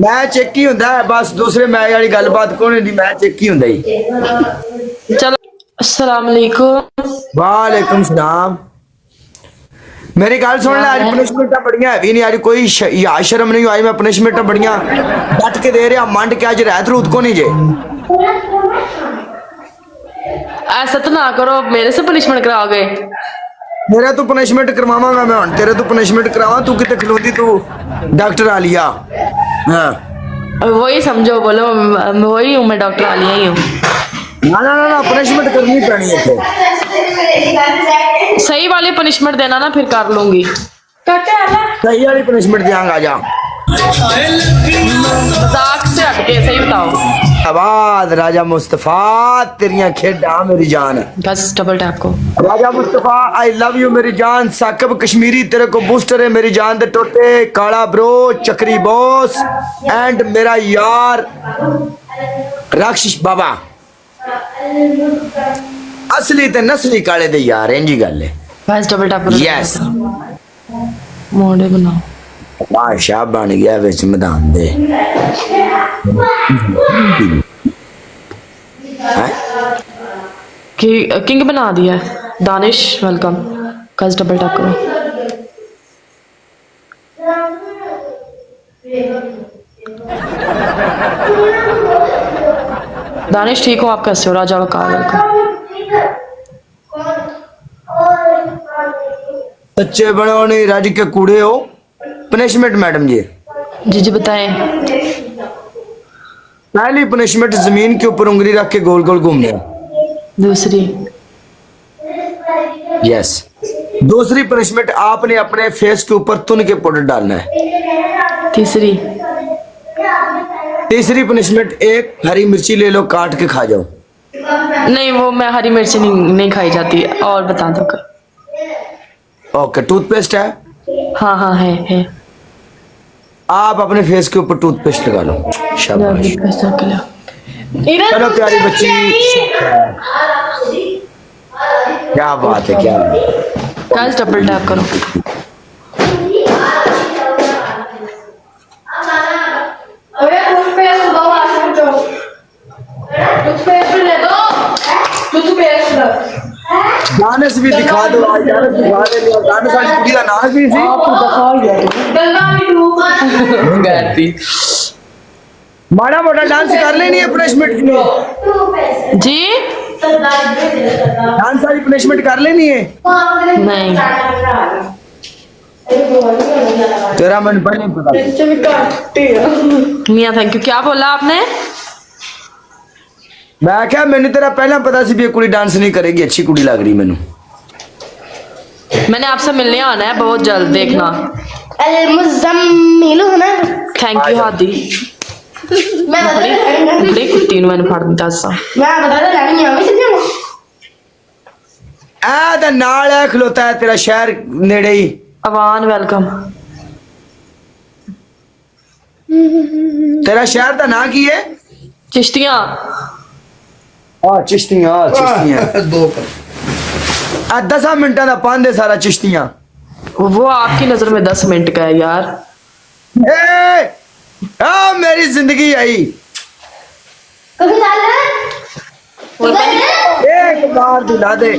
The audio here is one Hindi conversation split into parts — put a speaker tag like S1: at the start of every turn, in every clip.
S1: मैच एक ही होंदा है बस, दूसरे मैच वाली गलबात कोई नहीं, मैच एक ही होंदा ही।
S2: चलो अस्सलाम वालेकुम।
S1: वालेकुम सलाम। मेरी गल सुन ले, आज पनिशमेंट बढ़िया है भी नहीं, आज कोई या शर्म नहीं आई, मैं पनिशमेंट बढ़िया डट के दे रहा, मंड के आज रहत रूत को नहीं जे।
S2: ऐसा तो ना करो, मेरे से पनिशमेंट कराओगे?
S1: मेरा तू पनिशमेंट करवावांगा मैं हुण, तेरे तू पनिशमेंट करावा, तू किते खलोती तू डॉक्टर आलिया। हाँ
S2: वही समझो, बोलो वही हूँ मैं, डॉक्टर आलिया ही हूँ।
S1: ना ना ना ना, पनिशमेंट करनी पैनी है थे।
S2: सही वाली पनिशमेंट देना ना, फिर कर लूंगी।
S1: सही वाली पनिशमेंट देंगा, आजा।
S2: मजाक से हटके सही बताओ।
S1: आबाद राजा मुस्तफा, तेरियां खेडा मेरी जान।
S2: बस डबल टैप को।
S1: राजा मुस्तफा आई लव यू मेरी जान। साकिब कश्मीरी तेरे को बूस्टर है मेरी जान दे टोटे। काला ब्रो, चक्री बॉस एंड मेरा यार राक्षस बाबा, असली ते नस्ली काले दे यार, इंजी गल है।
S2: बस डबल टैप करो।
S1: यस,
S2: मोड़े बनाओ।
S1: बादशाह बन गया विच मैदान दे।
S2: किंग बना दिया है। दानिश वेलकम। कस डबल टैप करो। दानिश ठीक हो आप? कैसे हो? राजा वकार वेलकम।
S1: सच्चे बनो नहीं राज के कूड़े हो। पनिशमेंट मैडम जी।
S2: जी जी बताएं।
S1: पहली पनिशमेंट जमीन के ऊपर उंगली रख के गोल गोल घूमने।
S2: दूसरी।
S1: यस। दूसरी पनिशमेंट आपने अपने फेस के ऊपर तुन के पाउडर डालना है।
S2: तीसरी।
S1: तीसरी पनिशमेंट एक हरी मिर्ची ले लो, काट के खा जाओ।
S2: नहीं वो मैं हरी मिर्ची नहीं खाई जाती। और बता दो।
S1: ओके, टूथपेस्ट है?
S2: हाँ हाँ है।
S1: आप अपने फेस के ऊपर टूथपेस्ट लगा लो। शाबाश, चलो प्यारी बच्ची, क्या बात है, क्या बात है।
S2: गाइस डबल टैप करो।
S1: डांस भी दिखा दो आज, डांस दिखा दे। डांस वाली कुड़ी का नाम भी सी
S2: गाती।
S1: माड़ा मोटा डांस कर लेनी है पनिशमेंट के लिए
S2: जी।
S1: डांस वाली पनिशमेंट कर लेनी है।
S2: नहीं
S1: तेरा मन पहले पता।
S2: मियाँ थैंक यू। क्या बोला आपने?
S1: मैं क्या, मैंने तेरा पहला पता सी भी ये कुड़ी डांस नहीं करेगी, अच्छी कुड़ी लग रही मैनू।
S2: मैंने आपसे मिलने आना है बहुत जल्द, देखना। Thank you Hadi. बड़ी कुत्ती मैंने फाड़ दी दस।
S1: ए नाल है खलोता है तेरा शहर नेड़े ही।
S2: अवान वेलकम।
S1: तेरा शहर का ना की है?
S2: चिश्तियाँ।
S1: चिश्तियाँ, चिश्तियाँ दो 10 मिनटा का पान दे सारा चिश्तियाँ।
S2: वो आपकी नजर में 10 मिनट का है यार।
S1: मेरी जिंदगी आई। एक बार दिला दे।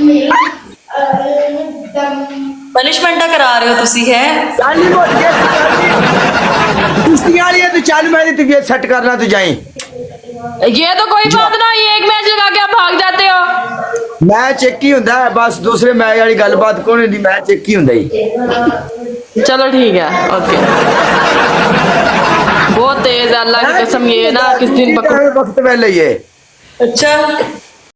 S3: पनिशमेंट करा रहे हो तुसी है?
S1: चिश्तियाँ वाली है तो चल, मैं तुझे सेट करना तू जाए।
S2: ये तो कोई बात ना, ये एक मैच लगा के आप भाग जाते हो।
S1: मैच एक ही होंदा है बस, दूसरे मैच वाली गलबात कोई नहीं, मैच एक ही होंदा ही।
S2: चलो ठीक है, ओके। बहुत तेज है, अल्लाह की कसम। ये ना किस दिन
S1: वक्त पहले ये
S3: अच्छा